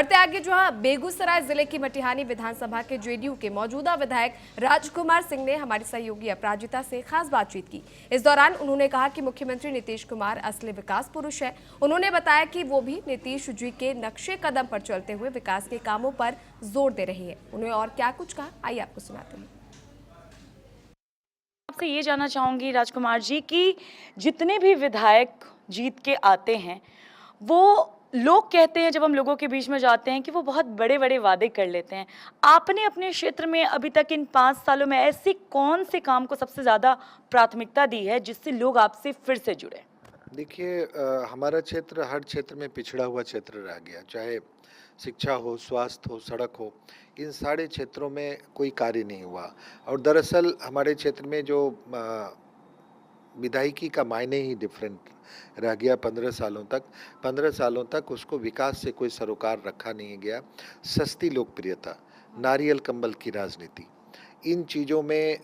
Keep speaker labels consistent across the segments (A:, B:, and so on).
A: बढ़ते आगे जहां बेगूसराय जिले की मटिहानी विधानसभा के जेडीयू के मौजूदा विधायक राजकुमार सिंह ने हमारी सहयोगी अपराजिता से खास बातचीत की। इस दौरान उन्होंने कहा कि मुख्यमंत्री नीतीश कुमार असली विकास पुरुष है। उन्होंने बताया कि वो भी नीतीश जी के नक्शे कदम पर चलते हुए विकास के कामों पर जोर दे रही है। उन्होंने और क्या कुछ कहा, आइए आपको सुनाते हैं।
B: आपसे ये जानना चाहूंगी राजकुमार जी कि जितने भी विधायक जीत के आते हैं, वो लोग कहते हैं, जब हम लोगों के बीच में जाते हैं, कि वो बहुत बड़े बड़े वादे कर लेते हैं। आपने अपने क्षेत्र में अभी तक इन 5 सालों में ऐसी कौन से काम को सबसे ज़्यादा प्राथमिकता दी है जिससे लोग आपसे फिर से जुड़े?
C: देखिए, हमारा क्षेत्र हर क्षेत्र में पिछड़ा हुआ क्षेत्र रह गया, चाहे शिक्षा हो, स्वास्थ्य हो, सड़क हो, इन सारे क्षेत्रों में कोई कार्य नहीं हुआ। और दरअसल हमारे क्षेत्र में जो विधायकी का मायने ही डिफरेंट रह गया 15 सालों तक उसको विकास से कोई सरोकार रखा नहीं गया। सस्ती लोकप्रियता, नारियल कंबल की राजनीति, इन चीज़ों में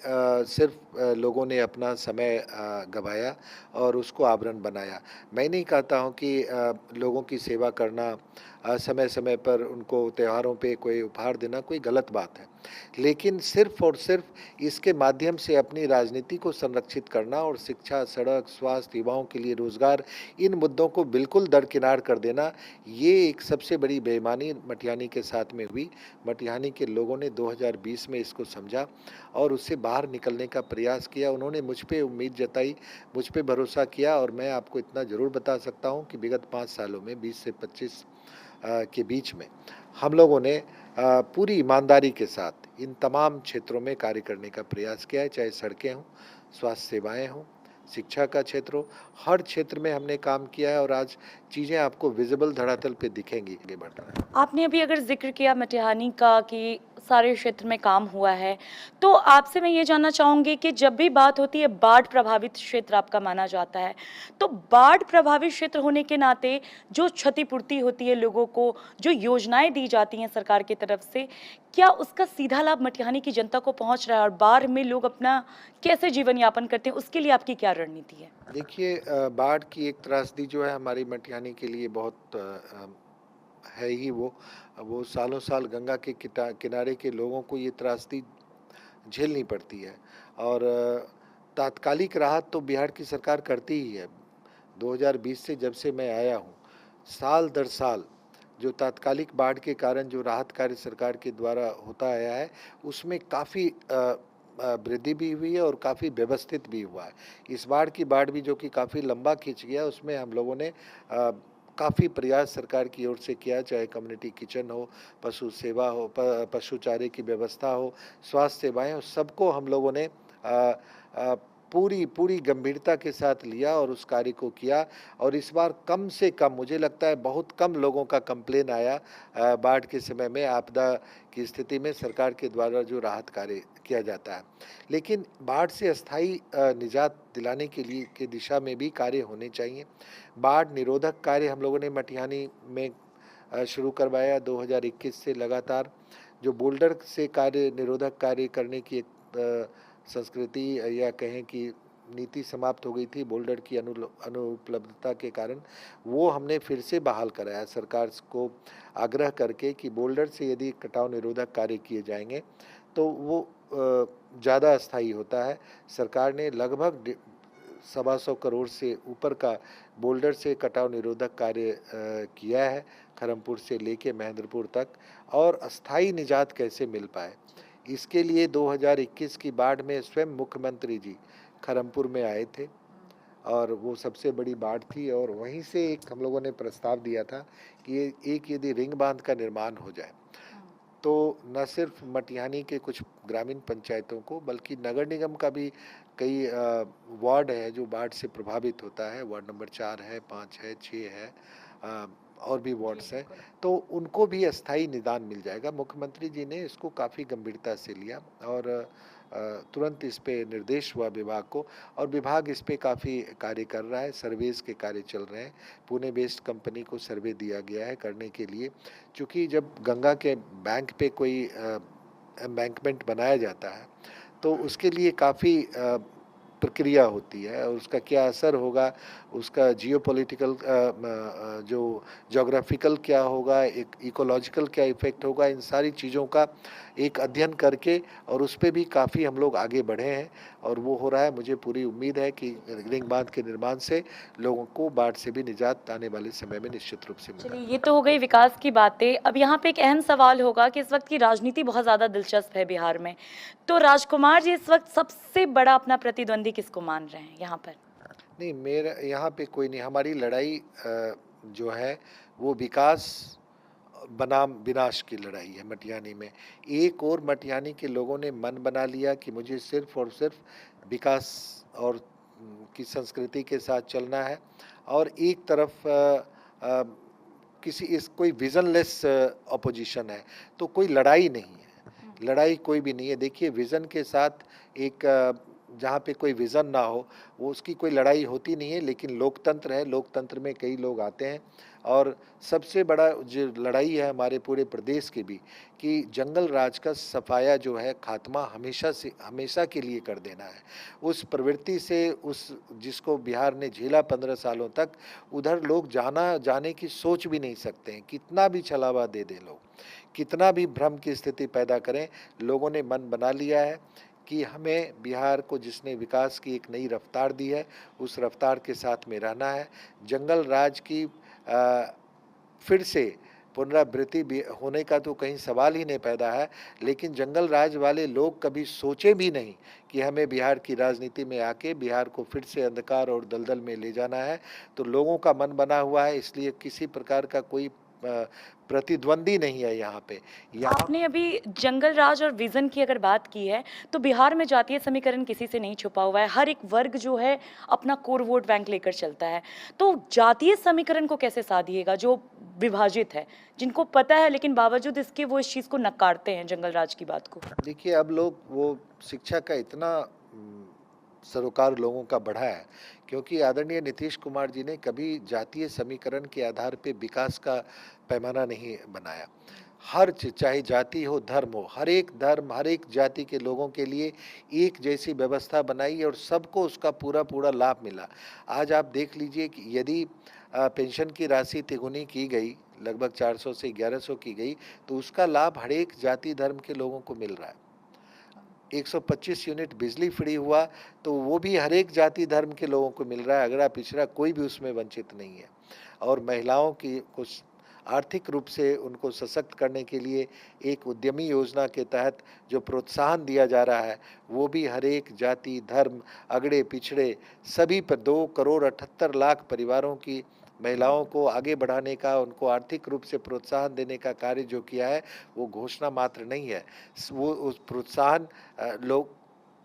C: सिर्फ लोगों ने अपना समय गँवाया और उसको आवरण बनाया। मैं नहीं कहता हूँ कि लोगों की सेवा करना, समय-समय पर उनको त्योहारों पे कोई उपहार देना कोई गलत बात है। लेकिन सिर्फ़ और सिर्फ़ इसके माध्यम से अपनी राजनीति को संरक्षित करना और शिक्षा, सड़क, स्वास्थ्य, युवाओं के लिए रोज़गार, इन मुद्दों को बिल्कुल दरकिनार कर देना, ये एक सबसे बड़ी बेईमानी मटिहानी के साथ में हुई। मटिहानी के लोगों ने 2020 में इसको समझा और उससे बाहर निकलने का प्रयास किया। उन्होंने मुझ पे उम्मीद जताई, मुझ पे भरोसा किया और मैं आपको इतना ज़रूर बता सकता हूँ कि विगत 5 सालों में 20 से 25 के बीच में हम लोगों ने पूरी ईमानदारी के साथ इन तमाम क्षेत्रों में कार्य करने का प्रयास किया है, चाहे सड़कें हों, स्वास्थ्य सेवाएँ हों, शिक्षा का क्षेत्र हो, हर क्षेत्र में हमने काम किया है और आज चीज़ें आपको विज़िबल धरातल पे दिखेंगी आगे बढ़ रहा है।
B: आपने अभी अगर ज़िक्र किया मटिहानी का कि सारे क्षेत्र में काम हुआ है, तो आपसे मैं ये जानना चाहूँगी कि जब भी बात होती है, बाढ़ प्रभावित क्षेत्र आपका माना जाता है, तो बाढ़ प्रभावित क्षेत्र होने के नाते जो क्षतिपूर्ति होती है लोगों को, जो योजनाएँ दी जाती हैं सरकार की तरफ से, क्या उसका सीधा लाभ मटिहानी की जनता को पहुँच रहा है? और बाढ़ में लोग अपना कैसे जीवन यापन करते हैं, उसके लिए आपकी क्या रणनीति है?
C: देखिए, बाढ़ की एक त्रासदी जो है हमारी मटिहानी के लिए बहुत है ही वो सालों साल गंगा के किनारे के लोगों को ये त्रासदी झेलनी पड़ती है और तात्कालिक राहत तो बिहार की सरकार करती ही है। 2020 से जब से मैं आया हूँ, साल दर साल जो तात्कालिक बाढ़ के कारण जो राहत कार्य सरकार के द्वारा होता आया है, उसमें काफ़ी वृद्धि भी हुई है और काफ़ी व्यवस्थित भी हुआ है। इस बाढ़ भी जो कि काफ़ी लंबा खिंच गया, उसमें हम लोगों ने काफ़ी प्रयास सरकार की ओर से किया, चाहे कम्युनिटी किचन हो, पशु सेवा हो, पशु चारे की व्यवस्था हो, स्वास्थ्य सेवाएँ हो, सबको हम लोगों ने पूरी गंभीरता के साथ लिया और उस कार्य को किया। और इस बार कम से कम मुझे लगता है बहुत कम लोगों का कंप्लेन आया बाढ़ के समय में, आपदा की स्थिति में सरकार के द्वारा जो राहत कार्य किया जाता है। लेकिन बाढ़ से अस्थायी निजात दिलाने के लिए की दिशा में भी कार्य होने चाहिए। बाढ़ निरोधक कार्य हम लोगों ने मटिहानी में शुरू करवाया 2021 से लगातार। जो बोल्डर से कार्य निरोधक कार्य करने की एक संस्कृति या कहें कि नीति समाप्त हो गई थी बोल्डर की अनुपलब्धता के कारण, वो हमने फिर से बहाल कराया सरकार को आग्रह करके कि बोल्डर से यदि कटाव निरोधक कार्य किए जाएंगे तो वो ज़्यादा अस्थायी होता है। सरकार ने लगभग 125 करोड़ से ऊपर का बोल्डर से कटाव निरोधक कार्य किया है, खरमपुर से लेके महेंद्रपुर तक। और अस्थायी निजात कैसे मिल पाए, इसके लिए 2021 की बाढ़ में स्वयं मुख्यमंत्री जी खरमपुर में आए थे और वो सबसे बड़ी बाढ़ थी और वहीं से एक हम लोगों ने प्रस्ताव दिया था कि एक यदि रिंग बांध का निर्माण हो जाए तो न सिर्फ मटिहानी के कुछ ग्रामीण पंचायतों को बल्कि नगर निगम का भी कई वार्ड है जो बाढ़ से प्रभावित होता है, वार्ड नंबर 4 है, 5 है, 6 है, और भी वार्ड्स हैं, तो उनको भी अस्थायी निदान मिल जाएगा। मुख्यमंत्री जी ने इसको काफ़ी गंभीरता से लिया और तुरंत इस पे निर्देश हुआ विभाग को और विभाग इस पे काफ़ी कार्य कर रहा है। सर्वेस के कार्य चल रहे हैं, पुणे बेस्ड कंपनी को सर्वे दिया गया है करने के लिए, क्योंकि जब गंगा के बैंक पे कोई एम्बैंकमेंट बनाया जाता है तो उसके लिए काफ़ी प्रक्रिया होती है और उसका क्या असर होगा, उसका जियोपॉलिटिकल जो ज्योग्राफिकल क्या होगा, एक इकोलॉजिकल क्या इफ़ेक्ट होगा, इन सारी चीज़ों का एक अध्ययन करके और उस पे भी काफ़ी हम लोग आगे बढ़े हैं और वो हो रहा है। मुझे पूरी उम्मीद है कि रिंग बांध के निर्माण से लोगों को बाढ़ से भी निजात आने वाले समय में निश्चित रूप से मिलेगा।
B: चलिए, ये तो हो गई विकास की बातें। अब यहाँ पे एक अहम सवाल होगा कि इस वक्त की राजनीति बहुत ज़्यादा दिलचस्प है बिहार में। तो राजकुमार जी इस वक्त सबसे बड़ा अपना प्रतिद्वंदी किसको मान रहे हैं यहाँ पर?
C: नहीं, मेरा यहाँ पे कोई नहीं। हमारी लड़ाई जो है वो विकास बनाम विनाश की लड़ाई है मटिहानी में। एक और मटिहानी के लोगों ने मन बना लिया कि मुझे सिर्फ और सिर्फ विकास और की संस्कृति के साथ चलना है और एक तरफ किसी इस कोई विजनलेस अपोजिशन है, तो कोई लड़ाई नहीं है, लड़ाई कोई भी नहीं है। देखिए, विज़न के साथ एक जहाँ पे कोई विज़न ना हो वो उसकी कोई लड़ाई होती नहीं है। लेकिन लोकतंत्र है, लोकतंत्र में कई लोग आते हैं और सबसे बड़ा जो लड़ाई है हमारे पूरे प्रदेश की भी कि जंगल राज का सफाया जो है खात्मा हमेशा के लिए कर देना है। उस प्रवृत्ति से उस जिसको बिहार ने झेला 15 सालों तक, उधर लोग जाने की सोच भी नहीं सकते हैं। कितना भी छलावा दे दे लोग, कितना भी भ्रम की स्थिति पैदा करें, लोगों ने मन बना लिया है कि हमें बिहार को जिसने विकास की एक नई रफ्तार दी है उस रफ्तार के साथ में रहना है। जंगल राज की फिर से पुनरावृत्ति भी होने का तो कहीं सवाल ही नहीं पैदा है। लेकिन जंगल राज वाले लोग कभी सोचे भी नहीं कि हमें बिहार की राजनीति में आके बिहार को फिर से अंधकार और दलदल में ले जाना है। तो लोगों का मन बना हुआ है, इसलिए किसी प्रकार का कोई प्रतिद्वंदी नहीं है यहाँ पे।
B: आपने अभी जंगल राज और विजन की अगर बात की है, तो बिहार में जातीय समीकरण किसी से नहीं छुपा हुआ है। हर एक वर्ग जो है अपना कोर वोट बैंक लेकर चलता है। तो जातीय समीकरण को कैसे साधिएगा जो विभाजित है, जिनको पता है लेकिन बावजूद इसके वो इस चीज़ को नकारते हैं जंगल राज की बात को?
C: देखिए, अब लोग वो शिक्षा का इतना सरोकार लोगों का बढ़ा है क्योंकि आदरणीय नीतीश कुमार जी ने कभी जातीय समीकरण के आधार पे विकास का पैमाना नहीं बनाया। हर चीज, चाहे जाति हो, धर्म हो, हर एक जाति के लोगों के लिए एक जैसी व्यवस्था बनाई और सबको उसका पूरा पूरा लाभ मिला। आज आप देख लीजिए कि यदि पेंशन की राशि तिगुनी की गई, लगभग 400 से 1100 की गई, तो उसका लाभ हर एक जाति धर्म के लोगों को मिल रहा है। 125 यूनिट बिजली फ्री हुआ तो वो भी हर एक जाति धर्म के लोगों को मिल रहा है, अगड़ा पिछड़ा कोई भी उसमें वंचित नहीं है। और महिलाओं की कुछ आर्थिक रूप से उनको सशक्त करने के लिए एक उद्यमी योजना के तहत जो प्रोत्साहन दिया जा रहा है, वो भी हर एक जाति धर्म अगड़े पिछड़े सभी पर 2 करोड़ 78 लाख परिवारों की महिलाओं को आगे बढ़ाने का, उनको आर्थिक रूप से प्रोत्साहन देने का कार्य जो किया है वो घोषणा मात्र नहीं है। वो उस प्रोत्साहन लोग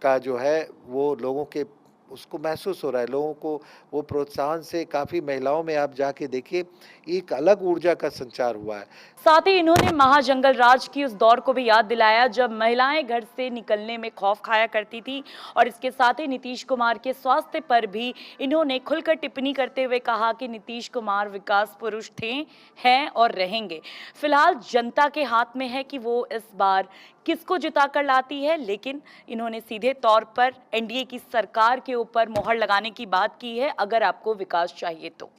C: का जो है वो लोगों के उसको महसूस हो रहा है। लोगों को वो प्रोत्साहन से काफ़ी महिलाओं में आप जाके देखिए एक अलग ऊर्जा का संचार हुआ है।
B: साथ ही इन्होंने महाजंगल राज की उस दौर को भी याद दिलाया जब महिलाएं घर से निकलने में खौफ खाया करती थी। और इसके साथ ही नीतीश कुमार के स्वास्थ्य पर भी इन्होंने खुलकर टिप्पणी करते हुए कहा कि नीतीश कुमार विकास पुरुष थे, हैं और रहेंगे। फिलहाल जनता के हाथ में है कि वो इस बार किसको जिताकर लाती है, लेकिन इन्होंने सीधे तौर पर एनडीए की सरकार के ऊपर मोहर लगाने की बात की है अगर आपको विकास चाहिए तो।